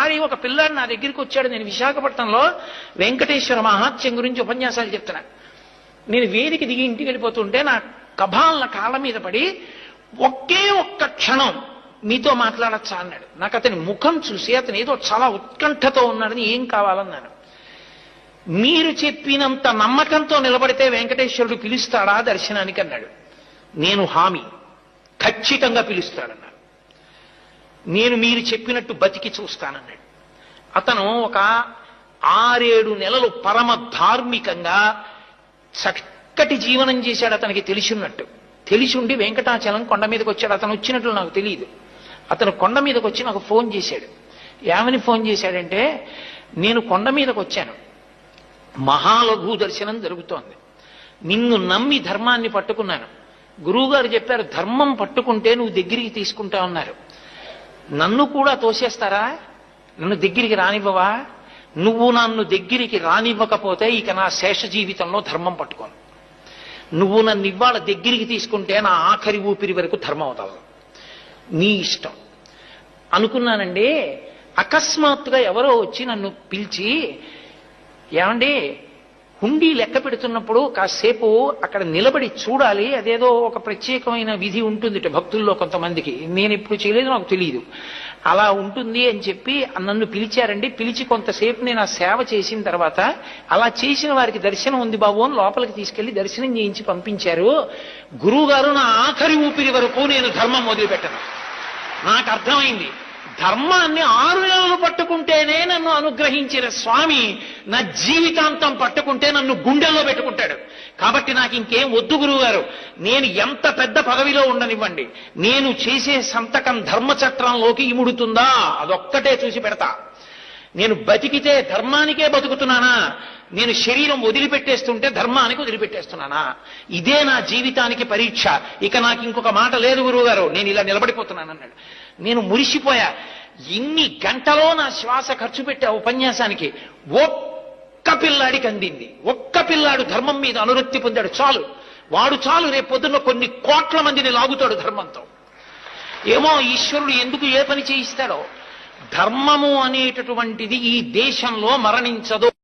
మరి ఒక పిల్లాడు నా దగ్గరికి వచ్చాడు. నేను విశాఖపట్నంలో వెంకటేశ్వర మహాత్యం గురించి ఉపన్యాసాలు చెప్తున్నా. నేను వేదిక దిగి ఇంటికి వెళ్ళిపోతుంటే నా కభాలన కాళ్ళ మీద పడి ఒకే ఒక్క క్షణం మీతో మాట్లాడచ్చా అన్నాడు. నాకు అతని ముఖం చూసి అతను ఏదో చాలా ఉత్కంఠతో ఉన్నాడని, ఏం కావాలన్నాను. మీరు చెప్పినంత నమ్మకంతో నిలబడితే వెంకటేశ్వరుడు పిలుస్తాడా దర్శనానికి అన్నాడు. నేను హామీ, ఖచ్చితంగా పిలుస్తాడన్నాడు. నేను మీరు చెప్పినట్టు బతికి చూస్తానన్నాడు. అతను ఒక 6-7 నెలలు పరమ ధార్మికంగా చక్కటి జీవనం చేశాడు. అతనికి తెలిసిన్నట్టు, తెలిసిండి వెంకటాచలం కొండ మీదకి వచ్చాడు. అతను వచ్చినట్లు నాకు తెలియదు. అతను కొండ మీదకి వచ్చి నాకు ఫోన్ చేశాడు. ఏమని ఫోన్ చేశాడంటే, నేను కొండ మీదకి వచ్చాను, మహాలఘు దర్శనం జరుగుతోంది, నిన్ను నమ్మి ధర్మాన్ని పట్టుకున్నాను. గురువుగారు చెప్పారు, ధర్మం పట్టుకుంటే నువ్వు దగ్గరికి తీసుకుంటా ఉన్నారు. నన్ను కూడా తోసేస్తారా? నన్ను దగ్గరికి రానివ్వవా? నువ్వు నన్ను దగ్గరికి రానివ్వకపోతే ఇక నా శేష జీవితంలో ధర్మం పట్టుకోను. నువ్వు నన్ను ఇవాళ దగ్గరికి తీసుకుంటే నా ఆఖరి ఊపిరి వరకు ధర్మం అవుతావు, నీ ఇష్టం అనుకున్నానండి. అకస్మాత్తుగా ఎవరో వచ్చి నన్ను పిలిచి, ఏమండి హుండీ లెక్క పెడుతున్నప్పుడు కాసేపు అక్కడ నిలబడి చూడాలి, అదేదో ఒక ప్రత్యేకమైన విధి ఉంటుంది భక్తుల్లో కొంతమందికి, నేను ఎప్పుడు చేయలేదు, నాకు తెలియదు, అలా ఉంటుంది అని చెప్పి నన్ను పిలిచారండి. పిలిచి కొంతసేపు నేను ఆ సేవ చేసిన తర్వాత, అలా చేసిన వారికి దర్శనం ఉంది బాబు అని లోపలికి తీసుకెళ్లి దర్శనం చేయించి పంపించారు. గురువు గారు నా ఆఖరి ఊపిరి వరకు నేను ధర్మం మొదలుపెట్టాను. నాకు అర్థమైంది, ధర్మాన్ని 6 నెలలు పట్టుకుంటేనే నన్ను అనుగ్రహించిన స్వామి నా జీవితాంతం పట్టుకుంటే నన్ను గుండెల్లో పెట్టుకుంటాడు. కాబట్టి నాకు ఇంకేం వద్దు గురువు గారు, నేను ఎంత పెద్ద పదవిలో ఉండనివ్వండి, నేను చేసే సంతకం ధర్మచట్రంలోకి ఇముడుతుందా అదొక్కటే చూసి పెడతా. నేను బతికితే ధర్మానికే బతుకుతున్నానా, నేను శరీరం వదిలిపెట్టేస్తుంటే ధర్మానికి వదిలిపెట్టేస్తున్నానా? ఇదే నా జీవితానికి పరీక్ష. ఇక నాకు ఇంకొక మాట లేదు గురువు గారు, నేను ఇలా నిలబడిపోతున్నాను అన్నాడు. నేను మురిసిపోయా. ఇన్ని గంటలో నా శ్వాస ఖర్చు పెట్టే ఉపన్యాసానికి ఒక్క పిల్లాడికి అందింది. ఒక్క పిల్లాడు ధర్మం మీద అనురక్తి పొందాడు, చాలు. వాడు చాలు రేపు పొద్దున్న కొన్ని కోట్ల మందిని లాగుతాడు ధర్మంతో. ఏమో ఈశ్వరుడు ఎందుకు ఏ పని చేయిస్తాడో. ధర్మము అనేటటువంటిది ఈ దేశంలో మరణించదు.